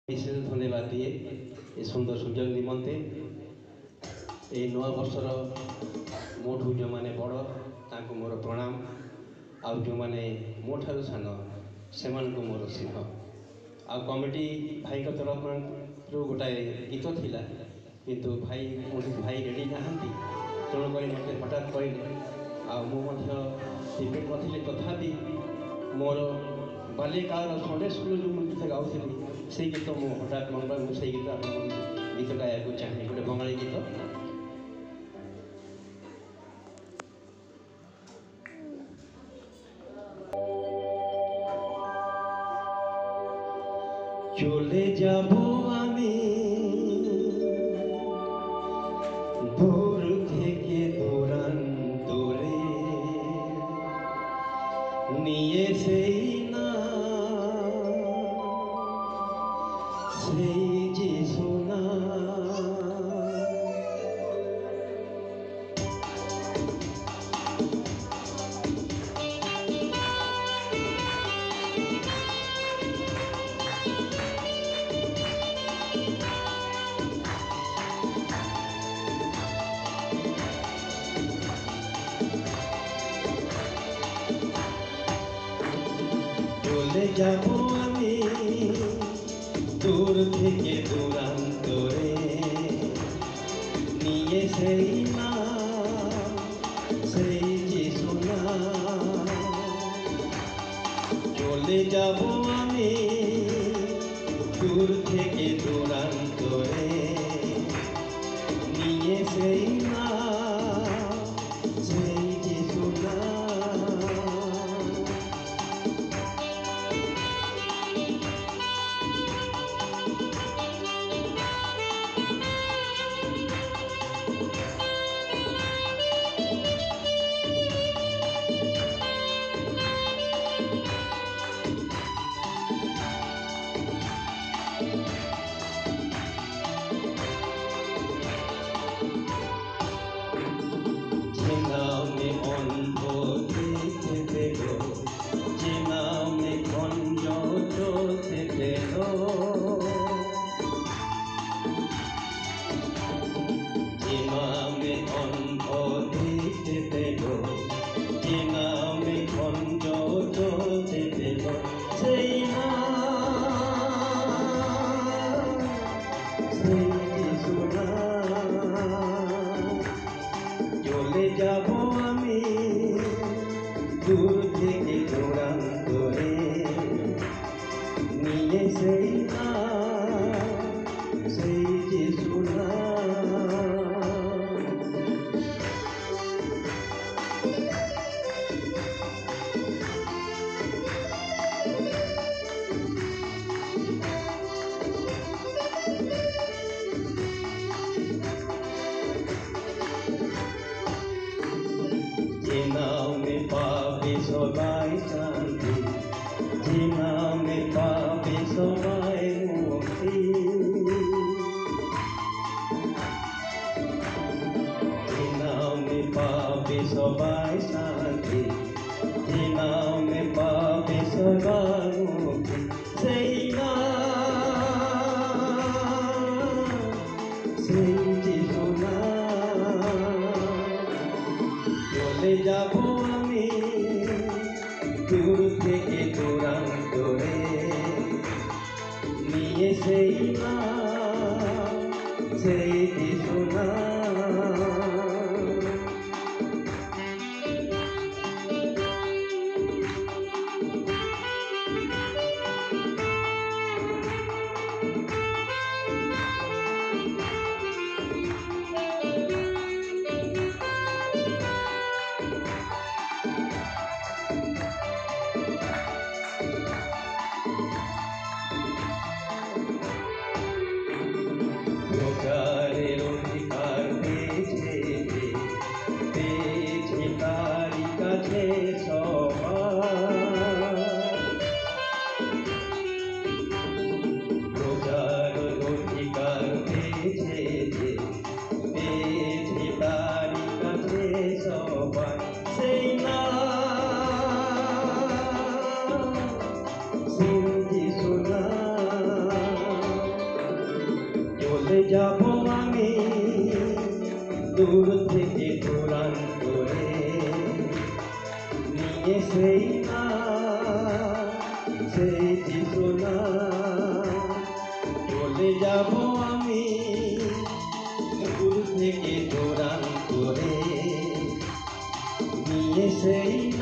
विशेष धन्यवाद दिए ये सुंदर सुजोग निमंते ये नवा वर्षर मोठू जो मैंने बड़ ताको मोर प्रणाम आउ जो मैंने मोठार सान से मोर स्नेह आ कमिटी भाई का तरफ गोटाए गीत थिला किंतु भाई भाई रेडी नहांती तेणुक मत हठात कहले आपेट नी तथापि मोर बाल्यकाल संडे स्कूल जो गीत गाँवली से गीत मो हठात मन पाए मुझे गीत आप गीत गाया चाहे गोटे बंगाली गीत चले जाबो आमी दूर থেকে দূরান্তরে নিয়ে সেই না সেই যে সোনা চলে যাবো আমি দূর থেকে দূরান্তরে নিয়ে সেই না সেই যে সোনা চলে যাবো আমি দূর থেকে দূরান্তরে নিয়ে সেই না সেই যে সোনা চলে যাব আমি দূর থেকে দূরান্তরে নিয়ে সেই না সেই যে সোনা যে নামে পাবে সবাই শান্তি যে নামে পাবে সবাই মুক্তি যে নামে পাবে সবাই শান্তি যে নামে পাবে সবাই মুক্তি সেই নাম সেই যে সোনা চলে যাব আমি দূর থেকে দূরান্তরে নিয়ে সেই না সেই যে সোনা অধিকার যাব আমি দূর থেকে দূরান করে নিয়ে সেই না সেই জীবনা চলে যাব আমি দূর থেকে দূরান করে নিয়ে সেই